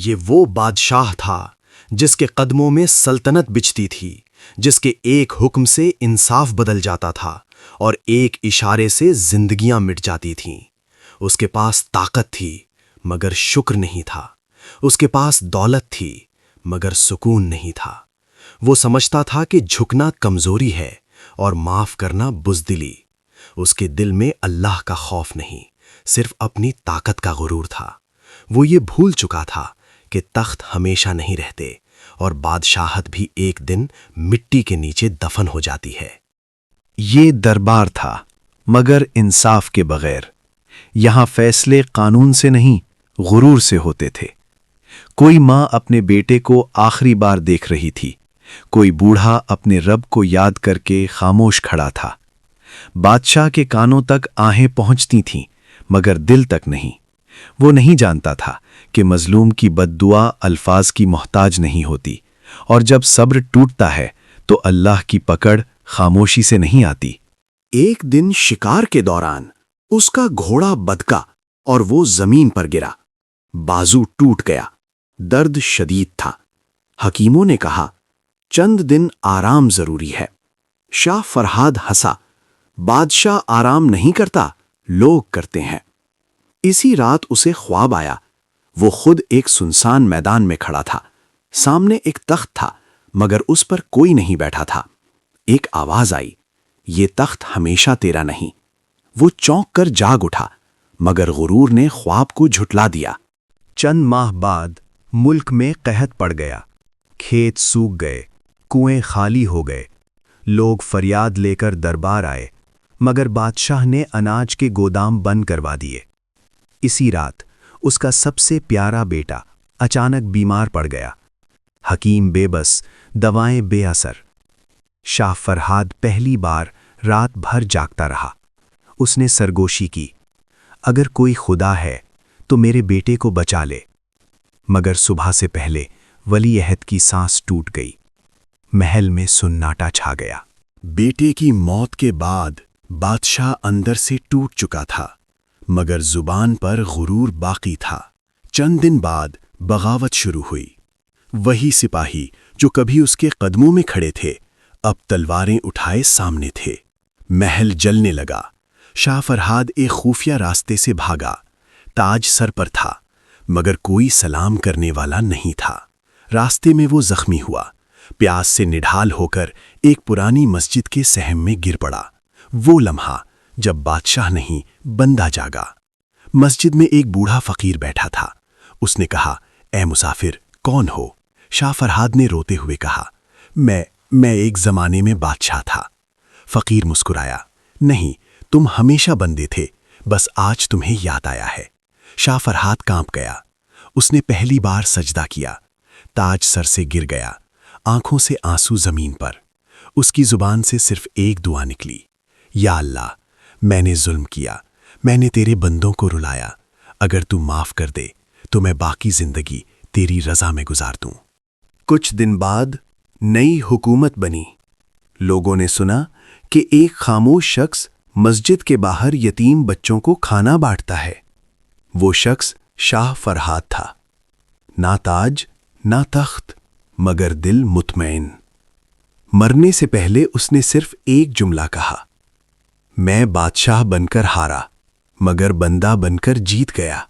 یہ وہ بادشاہ تھا جس کے قدموں میں سلطنت بچتی تھی، جس کے ایک حکم سے انصاف بدل جاتا تھا اور ایک اشارے سے زندگیاں مٹ جاتی تھیں۔ اس کے پاس طاقت تھی مگر شکر نہیں تھا، اس کے پاس دولت تھی مگر سکون نہیں تھا۔ وہ سمجھتا تھا کہ جھکنا کمزوری ہے اور معاف کرنا بزدلی۔ اس کے دل میں اللہ کا خوف نہیں، صرف اپنی طاقت کا غرور تھا۔ وہ یہ بھول چکا تھا کہ تخت ہمیشہ نہیں رہتے اور بادشاہت بھی ایک دن مٹی کے نیچے دفن ہو جاتی ہے۔ یہ دربار تھا مگر انصاف کے بغیر۔ یہاں فیصلے قانون سے نہیں، غرور سے ہوتے تھے۔ کوئی ماں اپنے بیٹے کو آخری بار دیکھ رہی تھی، کوئی بوڑھا اپنے رب کو یاد کر کے خاموش کھڑا تھا۔ بادشاہ کے کانوں تک آہیں پہنچتی تھیں مگر دل تک نہیں۔ وہ نہیں جانتا تھا کہ مظلوم کی بد دعا الفاظ کی محتاج نہیں ہوتی، اور جب صبر ٹوٹتا ہے تو اللہ کی پکڑ خاموشی سے نہیں آتی۔ ایک دن شکار کے دوران اس کا گھوڑا بدکا اور وہ زمین پر گرا۔ بازو ٹوٹ گیا، درد شدید تھا۔ حکیموں نے کہا چند دن آرام ضروری ہے۔ شاہ فرہاد ہنسا، بادشاہ آرام نہیں کرتا، لوگ کرتے ہیں۔ اسی رات اسے خواب آیا، وہ خود ایک سنسان میدان میں کھڑا تھا۔ سامنے ایک تخت تھا مگر اس پر کوئی نہیں بیٹھا تھا۔ ایک آواز آئی، یہ تخت ہمیشہ تیرا نہیں۔ وہ چونک کر جاگ اٹھا مگر غرور نے خواب کو جھٹلا دیا۔ چند ماہ بعد ملک میں قحط پڑ گیا، کھیت سوکھ گئے، کنویں خالی ہو گئے۔ لوگ فریاد لے کر دربار آئے مگر بادشاہ نے اناج کے گودام بند کروا دیے۔ اسی رات اس کا سب سے پیارا بیٹا اچانک بیمار پڑ گیا۔ حکیم بے بس، دوائیں بے اثر۔ شاہ فرہاد پہلی بار رات بھر جاگتا رہا۔ اس نے سرگوشی کی، اگر کوئی خدا ہے تو میرے بیٹے کو بچا لے۔ مگر صبح سے پہلے ولی عہد کی سانس ٹوٹ گئی۔ محل میں سناٹا چھا گیا۔ بیٹے کی موت کے بعد بادشاہ اندر سے ٹوٹ چکا تھا مگر زبان پر غرور باقی تھا۔ چند دن بعد بغاوت شروع ہوئی۔ وہی سپاہی جو کبھی اس کے قدموں میں کھڑے تھے اب تلواریں اٹھائے سامنے تھے۔ محل جلنے لگا۔ شاہ فرہاد ایک خفیہ راستے سے بھاگا۔ تاج سر پر تھا مگر کوئی سلام کرنے والا نہیں تھا۔ راستے میں وہ زخمی ہوا، پیاس سے نڈھال ہو کر ایک پرانی مسجد کے صحن میں گر پڑا۔ وہ لمحہ جب بادشاہ نہیں بندہ جاگا۔ مسجد میں ایک بوڑھا فقیر بیٹھا تھا۔ اس نے کہا، اے مسافر، کون ہو؟ شاہ فرہاد نے روتے ہوئے کہا، میں ایک زمانے میں بادشاہ تھا۔ فقیر مسکرایا، نہیں، تم ہمیشہ بندے تھے، بس آج تمہیں یاد آیا ہے۔ شاہ فرہاد کانپ گیا۔ اس نے پہلی بار سجدہ کیا، تاج سر سے گر گیا، آنکھوں سے آنسو زمین پر۔ اس کی زبان سے صرف ایک دعا نکلی، یا اللہ، میں نے ظلم کیا، میں نے تیرے بندوں کو رلایا، اگر تو معاف کر دے تو میں باقی زندگی تیری رضا میں گزار دوں۔ کچھ دن بعد نئی حکومت بنی۔ لوگوں نے سنا کہ ایک خاموش شخص مسجد کے باہر یتیم بچوں کو کھانا بانٹتا ہے۔ وہ شخص شاہ فرہاد تھا۔ نہ تاج، نہ تخت، مگر دل مطمئن۔ مرنے سے پہلے اس نے صرف ایک جملہ کہا، میں بادشاہ بن کر ہارا مگر بندہ بن کر جیت گیا۔